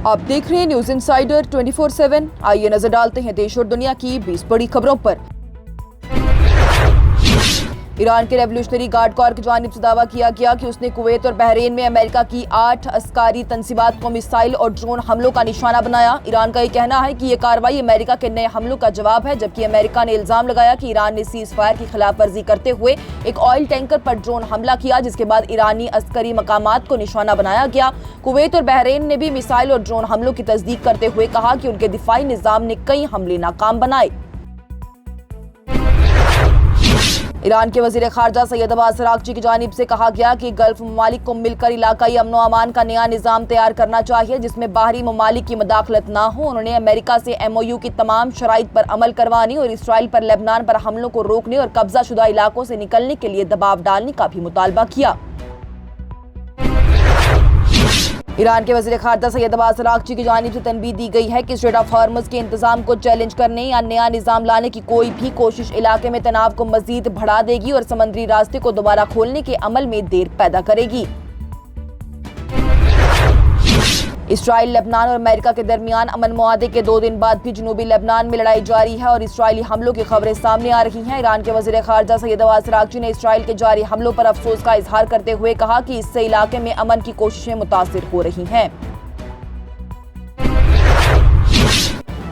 आप देख रहे हैं न्यूज इंसाइडर 24/7। आइए नजर डालते हैं देश और दुनिया की 20 बड़ी खबरों पर। ईरान के रेवोल्यूशनरी गार्ड कॉर की जानिब से दावा किया गया कि उसने कुवैत और बहरीन में अमेरिका की 8 अस्कारी तंसीबात को मिसाइल और ड्रोन हमलों का निशाना बनाया। ईरान का ये कहना है कि ये कार्रवाई अमेरिका के नए हमलों का जवाब है, जबकि अमेरिका ने इल्जाम लगाया कि ईरान ने सीज फायर की खिलाफ वर्जी करते हुए एक ऑयल टैंकर पर ड्रोन हमला किया, जिसके बाद ईरानी अस्करी मकामात को निशाना बनाया गया। कुवैत और बहरीन ने भी मिसाइल और ड्रोन हमलों की तस्दीक करते हुए कहा कि उनके दिफाई निजाम ने कई हमले नाकाम बनाए। ईरान के वजीर खारजा सैयद अब्बास अरागची की जानिब से कहा गया कि गल्फ ममालिक को मिलकर इलाकाई अमनो अमान का नया निज़ाम तैयार करना चाहिए, जिसमें बाहरी ममालिक की मदाखलत ना हो। उन्होंने अमेरिका से MOU की तमाम शराइत पर अमल करवाने और इसराइल पर लेबनान पर हमलों को रोकने और कब्जा शुदा इलाकों से निकलने के लिए दबाव डालने का भी मुतालबा किया। ईरान के वज़ीर खारजा सैयद अब्बास अरागची की जानिब से तनबीह दी गई है कि स्ट्रेट ऑफ हॉर्मुज़ के इंतजाम को चैलेंज करने या नया निज़ाम लाने की कोई भी कोशिश इलाके में तनाव को मजीद बढ़ा देगी और समुद्री रास्ते को दोबारा खोलने के अमल में देर पैदा करेगी। इसराइल, लेबनान और अमेरिका के दरमियान अमन मुआहदे के 2 दिन बाद भी जनूबी लेबनान में लड़ाई जारी है और इसराइली हमलों की खबरें सामने आ रही हैं। ईरान के वज़ीर खारजा सैयद अब्बास अरागची ने इसराइल के जारी हमलों पर अफसोस का इजहार करते हुए कहा कि इससे इलाके में अमन की कोशिशें मुतासिर हो रही हैं।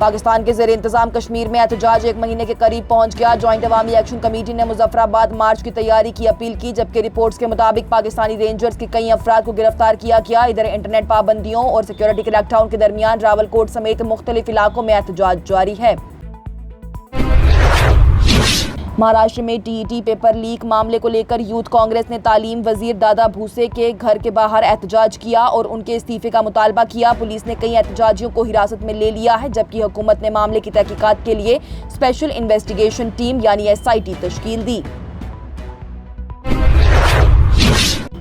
पाकिस्तान के ज़ेरे इंतजाम कश्मीर में एहतजाज 1 महीने के करीब पहुंच गया। जॉइंट अवामी एक्शन कमेटी ने मुजफ्फराबाद मार्च की तैयारी की अपील की, जबकि रिपोर्ट्स के मुताबिक पाकिस्तानी रेंजर्स के कई अफराद को गिरफ्तार किया गया। इधर इंटरनेट पाबंदियों और सिक्योरिटी क्रैकडाउन के दरमियान रावलकोट समेत मुख्तलिफ इलाकों में एहतजाज जारी है। महाराष्ट्र में TET पेपर लीक मामले को लेकर यूथ कांग्रेस ने तालीम वजीर दादा भूसे के घर के बाहर एहतजाज किया और उनके इस्तीफे का मुतालबा किया। पुलिस ने कई एहतजाजियों को हिरासत में ले लिया है, जबकि हुकूमत ने मामले की तहकीकात के लिए स्पेशल इन्वेस्टिगेशन टीम यानी SIT तश्कील दी।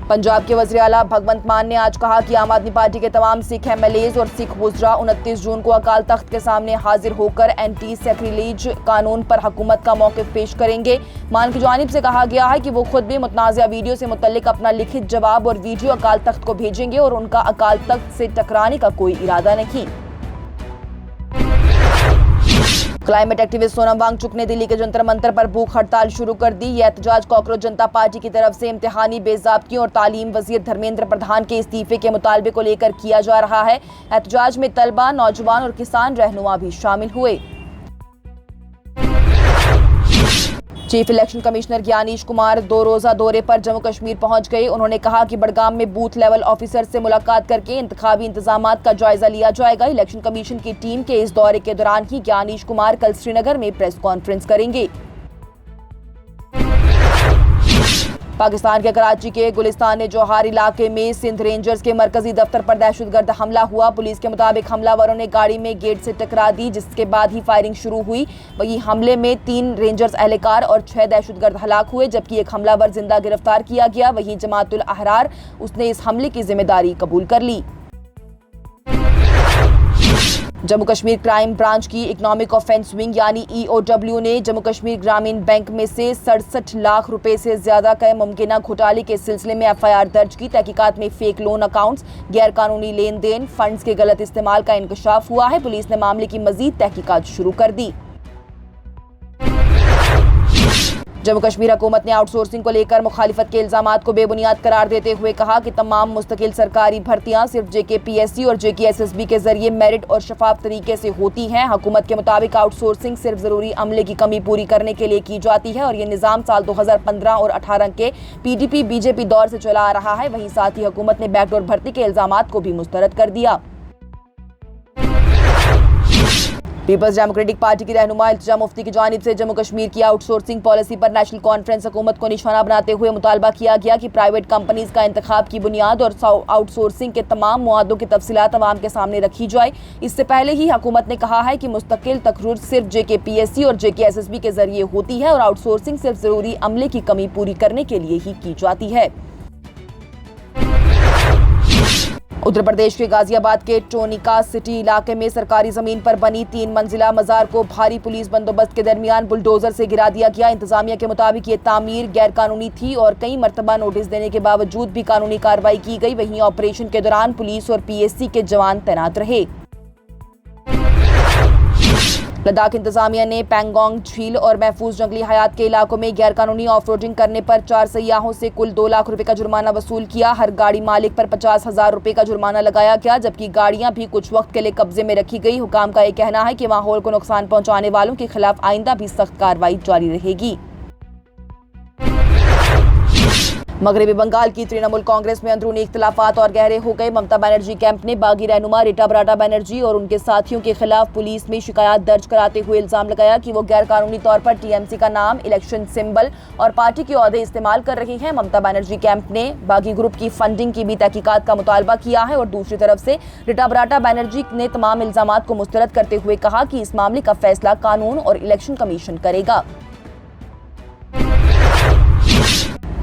पंजाब के वज़ीर आला भगवंत मान ने आज कहा कि आम आदमी पार्टी के तमाम सिख MLAs और सिख वुज़रा 29 जून को अकाल तख्त के सामने हाजिर होकर एंटी सैक्रिलेज कानून पर हुकूमत का मौक़िफ़ पेश करेंगे। मान की जानिब से कहा गया है कि वो खुद भी मुतनाज़ा वीडियो से मुतल्लिक अपना लिखित जवाब और वीडियो अकाल तख्त को भेजेंगे और उनका अकाल तख्त से टकराने का कोई इरादा नहीं। क्लाइमेट एक्टिविस्ट सोनम वांगचुक ने दिल्ली के जंतर मंतर पर भूख हड़ताल शुरू कर दी। यह एहतजाज कॉकरोच जनता पार्टी की तरफ से इम्तिहानी बेज़ाब्तियों और तालीम वजीर धर्मेंद्र प्रधान के इस्तीफे के मुतालबे को लेकर किया जा रहा है। एहतजाज में तलबा, नौजवान और किसान रहनुमा भी शामिल हुए। चीफ इलेक्शन कमिश्नर ज्ञानीश कुमार 2 रोज़ा दौरे पर जम्मू कश्मीर पहुंच गए। उन्होंने कहा कि बडगाम में बूथ लेवल ऑफिसर से मुलाकात करके इंतखाबी इंतजामात का जायजा लिया जाएगा। इलेक्शन कमीशन की टीम के इस दौरे के दौरान ही ज्ञानीश कुमार कल श्रीनगर में प्रेस कॉन्फ्रेंस करेंगे। पाकिस्तान के कराची के गुलिस्तान जौहर इलाके में सिंध रेंजर्स के मरकजी दफ्तर पर दहशतगर्द हमला हुआ। पुलिस के मुताबिक हमलावरों ने गाड़ी में गेट से टकरा दी, जिसके बाद ही फायरिंग शुरू हुई। वहीं हमले में 3 रेंजर्स एहलकार और 6 दहशतगर्द हलाक हुए, जबकि एक हमलावर जिंदा गिरफ्तार किया गया। वहीं जमातुल अहरार उसने इस हमले की जिम्मेदारी कबूल कर ली। जम्मू कश्मीर क्राइम ब्रांच की इकोनॉमिक ऑफेंस विंग यानी EOW ने जम्मू कश्मीर ग्रामीण बैंक में से 67 लाख रुपए से ज्यादा के मुमकिना घोटाले के सिलसिले में FIR दर्ज की। तहकीकात में फेक लोन अकाउंट्स, गैर कानूनी लेन देन, फंड्स के गलत इस्तेमाल का इंकशाफ हुआ है। पुलिस ने मामले की मजीद तहकीकात शुरू कर दी। जम्मू कश्मीर हुकूमत ने आउटसोर्सिंग को लेकर मुखालिफत के इल्जामात को बेबुनियाद करार देते हुए कहा कि तमाम मुस्तकिल सरकारी भर्तियां सिर्फ JKPSC और JKSSB के जरिए मेरिट और शफाफ तरीके से होती हैं। हुकूमत के मुताबिक आउटसोर्सिंग सिर्फ जरूरी अमले की कमी पूरी करने के लिए की जाती है और ये निज़ाम साल 2015 और 18 के PDP BJP दौर से चला आ रहा है। वहीं साथ ही हुकूमत ने बैकडोर भर्ती के इल्जामात को भी मुस्तरद कर दिया। पीपल्स डेमोक्रेटिक पार्टी की रहनुमा इल्तिजा मुफ्ती की जानिब से जम्मू कश्मीर की आउटसोर्सिंग पॉलिसी पर नेशनल कॉन्फ्रेंस हुकूमत को निशाना बनाते हुए मुतालबा किया गया कि प्राइवेट कंपनीज का इंतखाब की बुनियाद और आउटसोर्सिंग के तमाम मुआदों की तफसीलात अवाम के सामने रखी जाए। इससे पहले ही हुकूमत ने कहा है कि मुस्तकिल तकर्रुर सिर्फ JKPSC और JKSSB के जरिए होती है और आउटसोर्सिंग सिर्फ जरूरी अमले की कमी पूरी करने के लिए ही की जाती है। उत्तर प्रदेश के गाजियाबाद के टोनिका सिटी इलाके में सरकारी जमीन पर बनी 3 मंजिला मजार को भारी पुलिस बंदोबस्त के दरमियान बुलडोजर से गिरा दिया गया। इंतजामिया के मुताबिक ये तामीर गैरकानूनी थी और कई मरतबा नोटिस देने के बावजूद भी कानूनी कार्रवाई की गई। वहीं ऑपरेशन के दौरान पुलिस और पीएससी के जवान तैनात रहे। लद्दाख इंतजामिया ने पैंगोंग झील और महफूज जंगली हयात के इलाकों में गैरकानूनी ऑफरोडिंग करने पर 4 सयाहों से कुल 2 लाख रुपए का जुर्माना वसूल किया। हर गाड़ी मालिक पर 50,000 रुपए का जुर्माना लगाया गया, जबकि गाड़ियां भी कुछ वक्त के लिए कब्जे में रखी गई। हुकाम का यह कहना है कि माहौल को नुकसान पहुंचाने वालों के खिलाफ आइंदा भी सख्त कार्रवाई जारी रहेगी। मगरबी बंगाल की तृणमूल कांग्रेस में अंदरूनी इख्तिलाफात और गहरे हो गए। ममता बनर्जी कैंप ने बागी रहनुमा रीटा बराटा बनर्जी और उनके साथियों के खिलाफ पुलिस में शिकायत दर्ज कराते हुए इल्जाम लगाया कि वो गैरकानूनी तौर पर टीएमसी का नाम, इलेक्शन सिंबल और पार्टी के ओहदे इस्तेमाल कर रही हैं। ममता बनर्जी कैंप ने बागी ग्रुप की फंडिंग की भी तहकीकात का मुतालबा किया है और दूसरी तरफ से रीटा बराटा बनर्जी ने तमाम इल्जामात को मुस्तरद करते हुए कहा कि इस मामले का फैसला कानून और इलेक्शन कमीशन करेगा।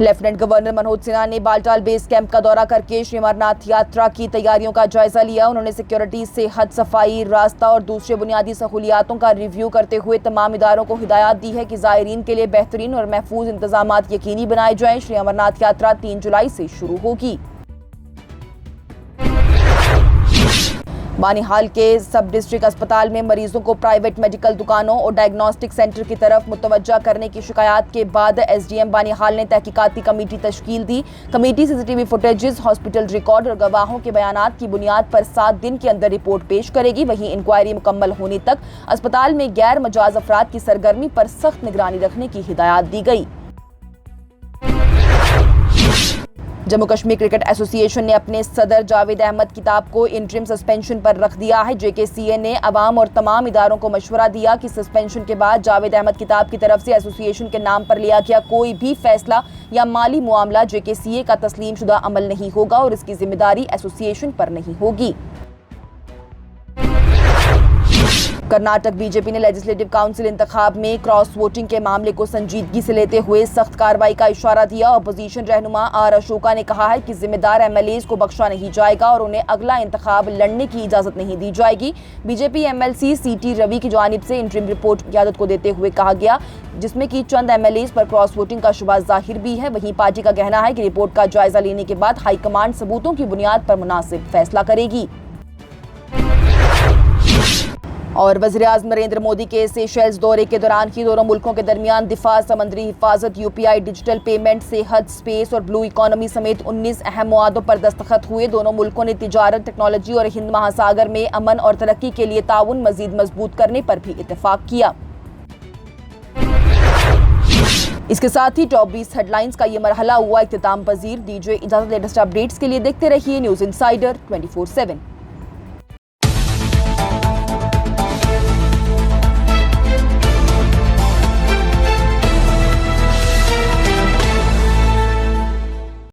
लेफ्टिनेंट गवर्नर मनोज सिन्हा ने बालटाल बेस कैंप का दौरा करके श्री अमरनाथ यात्रा की तैयारियों का जायजा लिया। उन्होंने सिक्योरिटी, सेहत, सफाई, रास्ता और दूसरे बुनियादी सहूलियातों का रिव्यू करते हुए तमाम इदारों को हिदायत दी है कि ज़ायरीन के लिए बेहतरीन और महफूज इंतजामात यकीनी बनाए जाएं। श्री अमरनाथ यात्रा 3 जुलाई से शुरू होगी। बानिहाल के सब डिस्ट्रिक्ट अस्पताल में मरीजों को प्राइवेट मेडिकल दुकानों और डायग्नोस्टिक सेंटर की तरफ मुतवज्जा करने की शिकायत के बाद एसडीएम बानिहाल ने तहकीकाती कमेटी तश्कील दी। Committee CCTV footages, hospital record और गवाहों के बयानात की बुनियाद पर 7 दिन के अंदर रिपोर्ट पेश करेगी। वहीं इंक्वायरी मुकम्मल होने तक अस्पताल में गैर मजाज अफराद की सरगर्मी पर सख्त निगरानी रखने की हिदायत दी गई। जम्मू कश्मीर क्रिकेट एसोसिएशन ने अपने सदर जावेद अहमद किताब को इंटरिम सस्पेंशन पर रख दिया है। जेकेसीए ने अवाम और तमाम इदारों को मशवरा दिया कि सस्पेंशन के बाद जावेद अहमद किताब की तरफ से एसोसिएशन के नाम पर लिया गया कोई भी फैसला या माली मुआमला जेकेसीए का तस्लीम शुदा अमल नहीं होगा और इसकी जिम्मेदारी एसोसिएशन पर नहीं होगी। कर्नाटक बीजेपी ने लेजिस्लेटिव काउंसिल इंतखाब में क्रॉस वोटिंग के मामले को संजीदगी से लेते हुए सख्त कार्रवाई का इशारा दिया। अपोजिशन रहनुमा आर अशोका ने कहा है कि जिम्मेदार एमएलएज को बख्शा नहीं जाएगा और उन्हें अगला इंतखाब लड़ने की इजाजत नहीं दी जाएगी। बीजेपी एमएलसी सीटी रवि की जानिब से इंटरिम रिपोर्ट क़यादत को देते हुए कहा गया, जिसमें कि चंद एमएलएज पर क्रॉस वोटिंग का शुबा जाहिर भी है। वहीं पार्टी का कहना है कि रिपोर्ट का जायजा लेने के बाद हाईकमान सबूतों की बुनियाद पर मुनासिब फैसला करेगी। और वज़ीर-ए-आज़म नरेंद्र मोदी के सेशेल्स दौरे के दौरान ही दोनों मुल्कों के दरमियान दिफा, समुद्री हिफाजत, यूपीआई, डिजिटल पेमेंट, सेहत, स्पेस और ब्लू इकोनॉमी समेत 19 अहम मुआदों पर दस्तखत हुए। दोनों मुल्कों ने तिजारत, टेक्नोलॉजी और हिंद महासागर में अमन और तरक्की के लिए ताउन मजीद मजबूत करने पर भी इत्तेफाक किया। इसके साथ ही टॉप 20 हेडलाइंस का ये मरहला हुआ इख्तिताम पजीर। दीजिए इजाजत। लेटेस्ट अपडेट्स के लिए देखते रहिए न्यूज़ इनसाइडर 24/7।